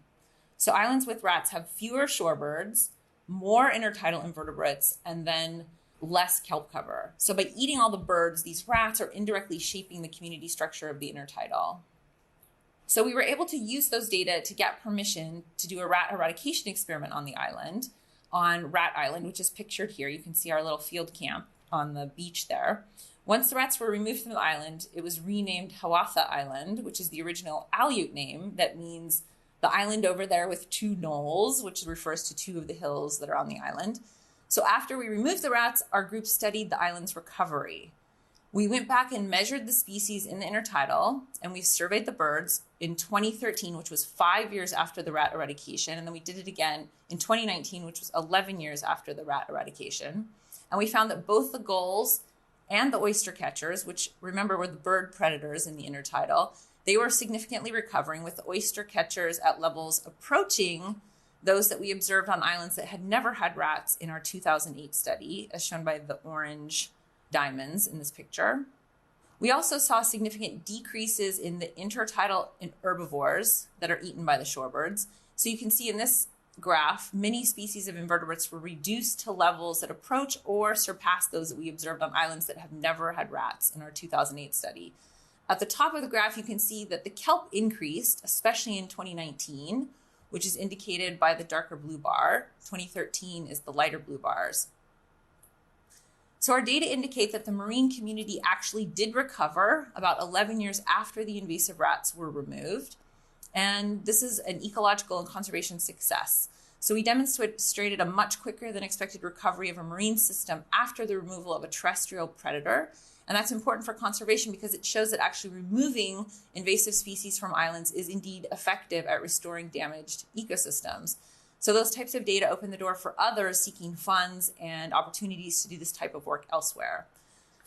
Speaker 5: So islands with rats have fewer shorebirds, more intertidal invertebrates, and then less kelp cover. So by eating all the birds, these rats are indirectly shaping the community structure of the intertidal. So we were able to use those data to get permission to do a rat eradication experiment on the island, on Rat Island, which is pictured here. You can see our little field camp on the beach there. Once the rats were removed from the island, it was renamed Hiawatha Island, which is the original Aleut name that means the island over there with two knolls, which refers to two of the hills that are on the island. So after we removed the rats, our group studied the island's recovery. We went back and measured the species in the intertidal, and we surveyed the birds in 2013, which was 5 years after the rat eradication. And then we did it again in 2019, which was 11 years after the rat eradication. And we found that both the gulls and the oyster catchers, which remember were the bird predators in the intertidal, they were significantly recovering, with the oyster catchers at levels approaching those that we observed on islands that had never had rats in our 2008 study, as shown by the orange diamonds in this picture. We also saw significant decreases in the intertidal herbivores that are eaten by the shorebirds. So you can see in this graph, many species of invertebrates were reduced to levels that approach or surpass those that we observed on islands that have never had rats in our 2008 study. At the top of the graph, you can see that the kelp increased, especially in 2019, which is indicated by the darker blue bar. 2013 is the lighter blue bars. So our data indicate that the marine community actually did recover about 11 years after the invasive rats were removed. And this is an ecological and conservation success. So we demonstrated a much quicker than expected recovery of a marine system after the removal of a terrestrial predator. And that's important for conservation because it shows that actually removing invasive species from islands is indeed effective at restoring damaged ecosystems. So those types of data open the door for others seeking funds and opportunities to do this type of work elsewhere.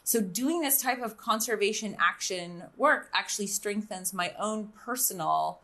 Speaker 5: So doing this type of conservation action work actually strengthens my own personal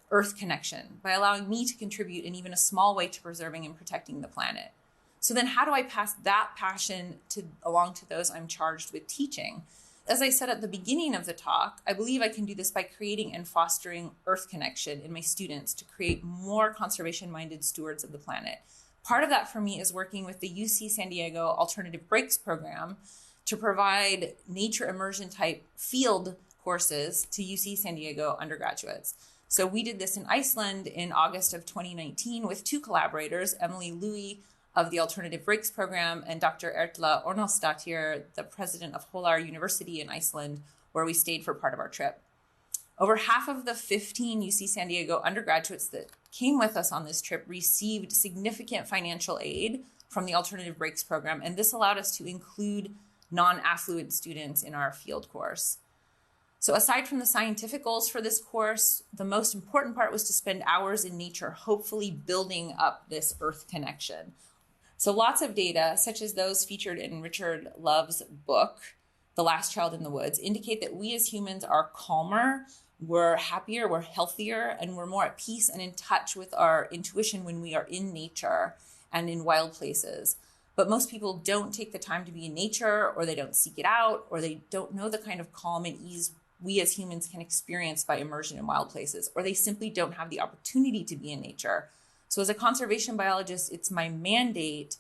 Speaker 5: Earth connection by allowing me to contribute in even a small way to preserving and protecting the planet. So then how do I pass that passion along to those I'm charged with teaching? As I said at the beginning of the talk, I believe I can do this by creating and fostering Earth connection in my students to create more conservation-minded stewards of the planet. Part of that for me is working with the UC San Diego Alternative Breaks program to provide nature immersion type field courses to UC San Diego undergraduates. So we did this in Iceland in August of 2019 with two collaborators, Emily Louie of the Alternative Breaks program and Dr. Erla Ornolsdottir, the president of Hólar University in Iceland, where we stayed for part of our trip. Over half of the 15 UC San Diego undergraduates that came with us on this trip received significant financial aid from the Alternative Breaks program, and this allowed us to include non-affluent students in our field course. So aside from the scientific goals for this course, the most important part was to spend hours in nature, hopefully building up this Earth connection. So lots of data, such as those featured in Richard Love's book, The Last Child in the Woods, indicate that we as humans are calmer, we're happier, we're healthier, and we're more at peace and in touch with our intuition when we are in nature and in wild places. But most people don't take the time to be in nature, or they don't seek it out, or they don't know the kind of calm and ease we as humans can experience by immersion in wild places, or they simply don't have the opportunity to be in nature. So as a conservation biologist, it's my mandate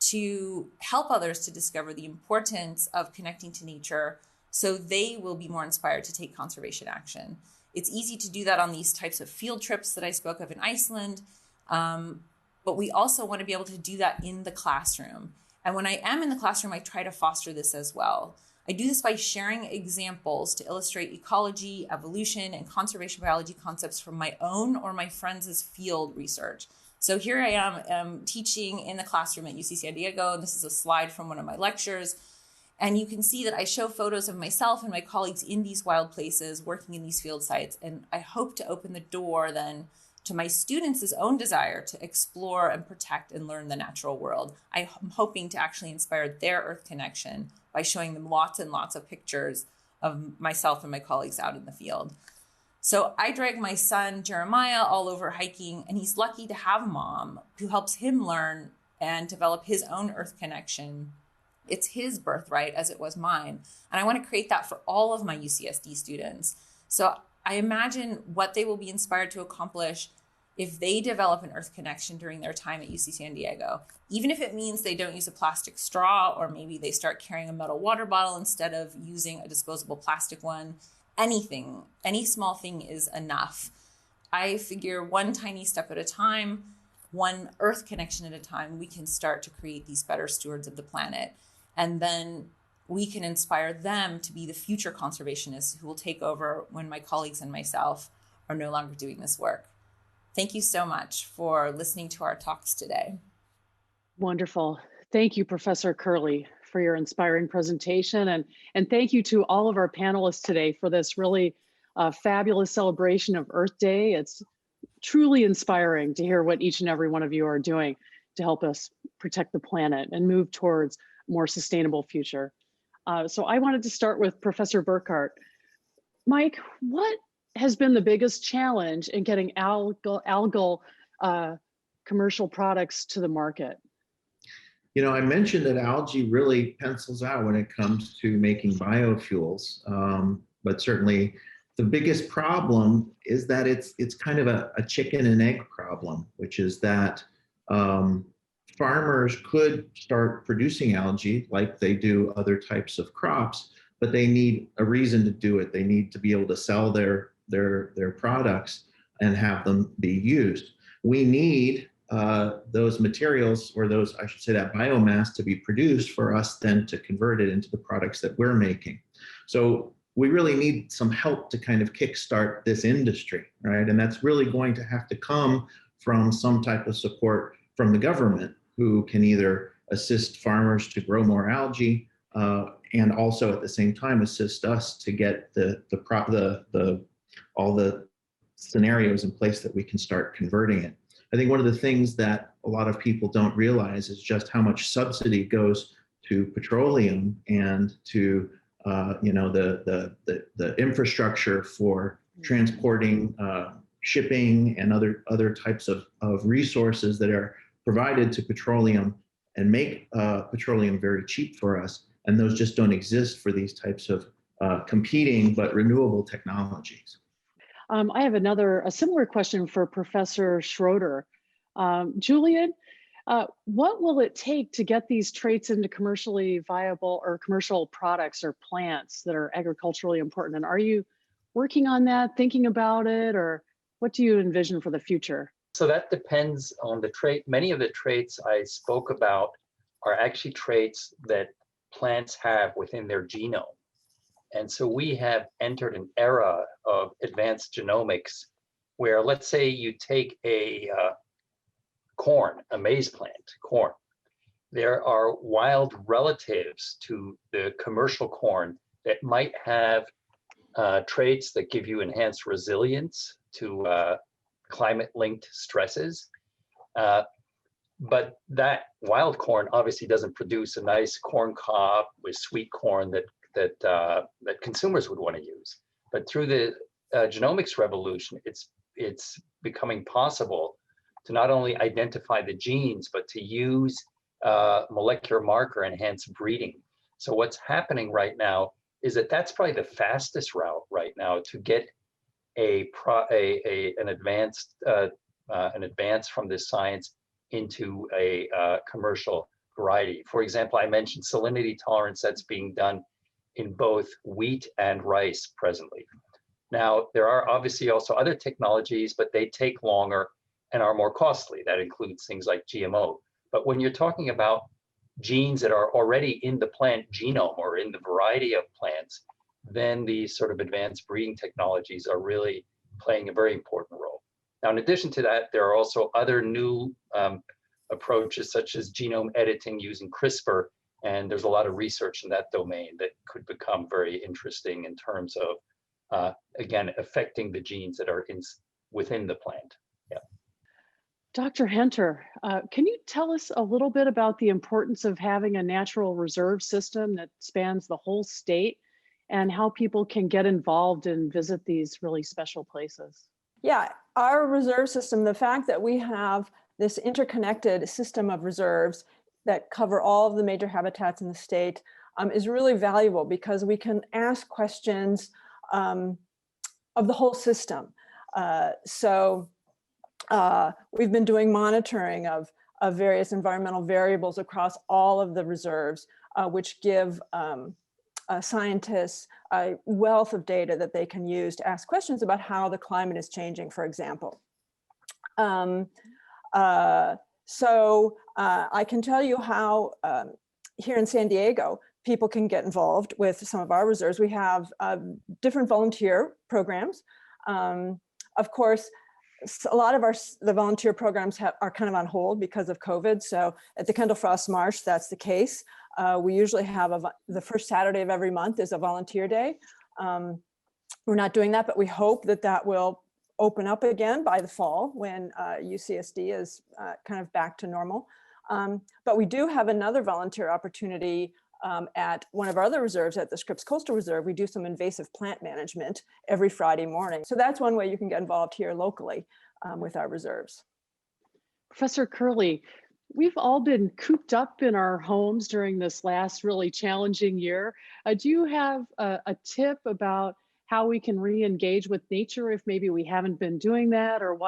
Speaker 5: to help others to discover the importance of connecting to nature so they will be more inspired to take conservation action. It's easy to do that on these types of field trips that I spoke of in Iceland, but we also want to be able to do that in the classroom. And when I am in the classroom, I try to foster this as well. I do this by sharing examples to illustrate ecology, evolution, and conservation biology concepts from my own or my friends' field research. So here I am teaching in the classroom at UC San Diego. This is a slide from one of my lectures. And you can see that I show photos of myself and my colleagues in these wild places, working in these field sites. And I hope to open the door then to my students' own desire to explore and protect and learn the natural world. I'm hoping to actually inspire their Earth connection by showing them lots and lots of pictures of myself and my colleagues out in the field. So I drag my son, Jeremiah, all over hiking, and he's lucky to have a mom who helps him learn and develop his own Earth connection. It's his birthright as it was mine. And I want to create that for all of my UCSD students. So I imagine what they will be inspired to accomplish if they develop an Earth connection during their time at UC San Diego, even if it means they don't use a plastic straw, or maybe they start carrying a metal water bottle instead of using a disposable plastic one. Anything, any small thing is enough. I figure one tiny step at a time, one Earth connection at a time, we can start to create these better stewards of the planet. And then we can inspire them to be the future conservationists who will take over when my colleagues and myself are no longer doing this work. Thank you so much for listening to our talks today.
Speaker 1: Wonderful. Thank you, Professor Kurle, for your inspiring presentation. And thank you to all of our panelists today for this really fabulous celebration of Earth Day. It's truly inspiring to hear what each and every one of you are doing to help us protect the planet and move towards a more sustainable future. So I wanted to start with Professor Burkart. Mike, what has been the biggest challenge in getting algal commercial products to the market?
Speaker 4: You know, I mentioned that algae really pencils out when it comes to making biofuels, but certainly the biggest problem is that it's kind of a chicken and egg problem, which is that farmers could start producing algae like they do other types of crops, but they need a reason to do it. They need to be able to sell their products and have them be used. we need those materials, or those, I should say, that biomass to be produced for us then to convert it into the products that we're making. So we really need some help to kind of kickstart this industry, right? And that's really going to have to come from some type of support from the government, who can either assist farmers to grow more algae, and also at the same time assist us to get all the scenarios in place that we can start converting it. I think one of the things that a lot of people don't realize is just how much subsidy goes to petroleum and to the infrastructure for transporting, shipping, and other types of resources that are provided to petroleum and make petroleum very cheap for us. And those just don't exist for these types of competing but renewable technologies.
Speaker 1: I have a similar question for Professor Schroeder. Julian, what will it take to get these traits into commercially viable or commercial products or plants that are agriculturally important? And are you working on that, thinking about it, or what do you envision for the future?
Speaker 3: So that depends on the trait. Many of the traits I spoke about are actually traits that plants have within their genome. And so we have entered an era of advanced genomics where, let's say you take a corn, a maize plant, corn. There are wild relatives to the commercial corn that might have traits that give you enhanced resilience to climate-linked stresses. But that wild corn obviously doesn't produce a nice corn cob with sweet corn that consumers would want to use. But through the genomics revolution, it's becoming possible to not only identify the genes, but to use molecular marker enhanced breeding. So what's happening right now is that that's probably the fastest route right now to get an advance from this science into a commercial variety. For example, I mentioned salinity tolerance that's being done in both wheat and rice presently. Now, there are obviously also other technologies, but they take longer and are more costly. That includes things like GMO. But when you're talking about genes that are already in the plant genome or in the variety of plants, then these sort of advanced breeding technologies are really playing a very important role. Now, in addition to that, there are also other new approaches such as genome editing using CRISPR, and there's a lot of research in that domain that could become very interesting in terms of, again, affecting the genes that are within the plant. Yeah.
Speaker 1: Dr. Henter, can you tell us a little bit about the importance of having a natural reserve system that spans the whole state and how people can get involved and visit these really special places?
Speaker 2: Yeah, our reserve system, the fact that we have this interconnected system of reserves that cover all of the major habitats in the state is really valuable because we can ask questions of the whole system. We've been doing monitoring of various environmental variables across all of the reserves, which give scientists a wealth of data that they can use to ask questions about how the climate is changing, for example. I can tell you how here in San Diego, people can get involved with some of our reserves. We have different volunteer programs. Of course, a lot of the volunteer programs are kind of on hold because of COVID. So at the Kendall Frost Marsh, that's the case. We usually have the first Saturday of every month is a volunteer day. We're not doing that, but we hope that will open up again by the fall when UCSD is kind of back to normal. But we do have another volunteer opportunity at one of our other reserves, at the Scripps Coastal Reserve. We do some invasive plant management every Friday morning. So that's one way you can get involved here locally with our reserves.
Speaker 1: Professor Kurle, we've all been cooped up in our homes during this last really challenging year. Do you have a tip about how we can re-engage with nature if maybe we haven't been doing that, or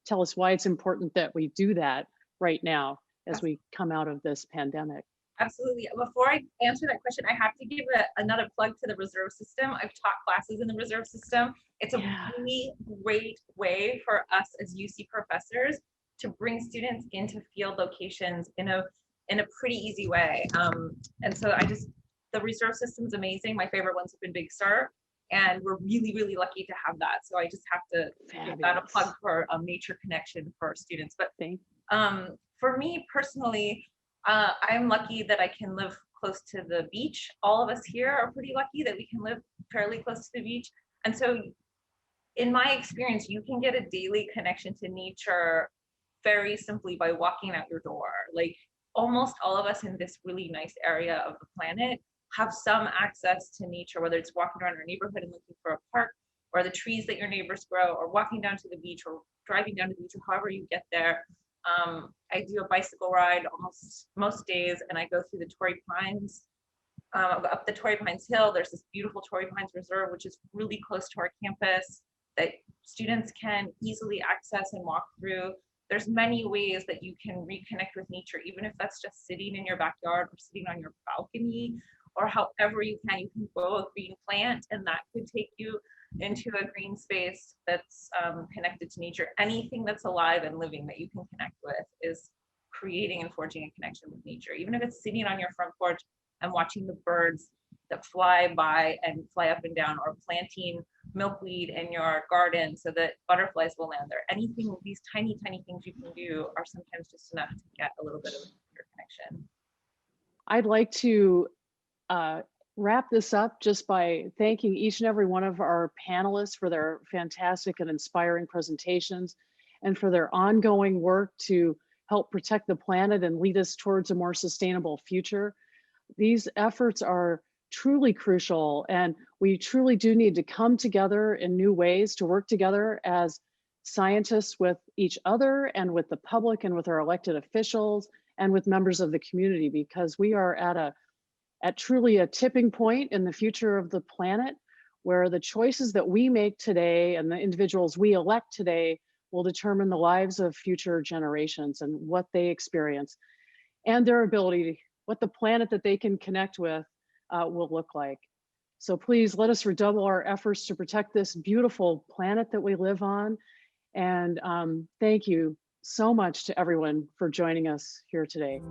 Speaker 1: tell us why it's important that we do that right now as we come out of this pandemic?
Speaker 5: Absolutely. Before I answer that question, I have to give another plug to the reserve system. I've taught classes in the reserve system. It's a really great way for us as UC professors to bring students into field locations in a pretty easy way. And so the reserve system is amazing. My favorite ones have been Big Sur, and we're really, really lucky to have that. So I just have to give that a plug for nature connection for our students. But for me personally, I'm lucky that I can live close to the beach. All of us here are pretty lucky that we can live fairly close to the beach. And so in my experience, you can get a daily connection to nature very simply by walking out your door. Like almost all of us in this really nice area of the planet have some access to nature, whether it's walking around our neighborhood and looking for a park, or the trees that your neighbors grow, or walking down to the beach, or driving down to the beach, or however you get there. I do a bicycle ride almost most days, and I go through the Torrey Pines, up the Torrey Pines Hill. There's this beautiful Torrey Pines Reserve, which is really close to our campus that students can easily access and walk through. There's many ways that you can reconnect with nature, even if that's just sitting in your backyard or sitting on your balcony, or however you can grow a green plant, and that could take you into a green space that's connected to nature. Anything that's alive and living that you can connect with is creating and forging a connection with nature. Even if it's sitting on your front porch and watching the birds that fly by and fly up and down, or planting milkweed in your garden so that butterflies will land there. Anything, these tiny, tiny things you can do are sometimes just enough to get a little bit of your connection.
Speaker 1: I'd like to wrap this up just by thanking each and every one of our panelists for their fantastic and inspiring presentations, and for their ongoing work to help protect the planet and lead us towards a more sustainable future. These efforts are truly crucial, and we truly do need to come together in new ways to work together as scientists with each other and with the public and with our elected officials and with members of the community, because we are at truly a tipping point in the future of the planet, where the choices that we make today and the individuals we elect today will determine the lives of future generations and what they experience and their ability, what the planet that they can connect with will look like. So please let us redouble our efforts to protect this beautiful planet that we live on. And thank you so much to everyone for joining us here today.